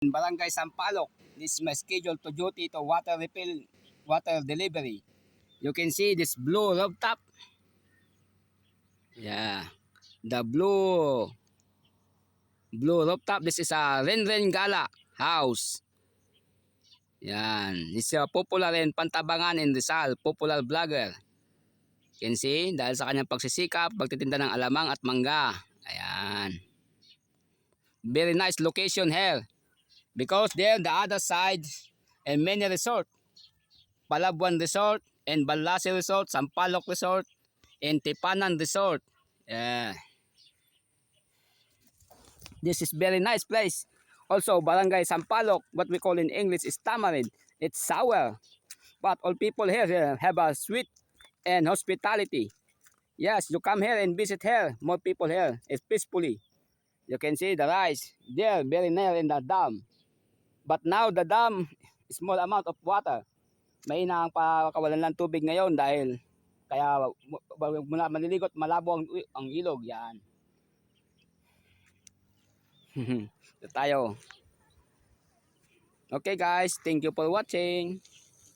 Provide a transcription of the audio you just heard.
Barangay Sampaloc. This is my schedule to duty to water refill, water delivery. You can see this blue rooftop. Yeah, the blue rooftop. This is a Renren Gala house. Yan, is a popular in Pantabangan in Rizal, popular vlogger. You can see, dahil sa kanyang pagsisikap, pagtitinda ng alamang at mangga. Ayan. Very nice location here. Because there the other side and many resort. Palabuan Resort and Balase Resort, Sampaloc Resort, and Tipanan Resort. Yeah. This is very nice place. Also, Barangay Sampaloc, what we call in English is tamarind. It's sour. But all people here have a sweet and hospitality. Yes, you come here and visit here. More people here. It's peacefully. You can see the rice there, very near in the dam. But now the dam is small amount of water. Mahina ang pakawalan ng tubig ngayon dahil kaya mula maliligot malabo ang ilog yan. Tayo. Okay guys, thank you for watching.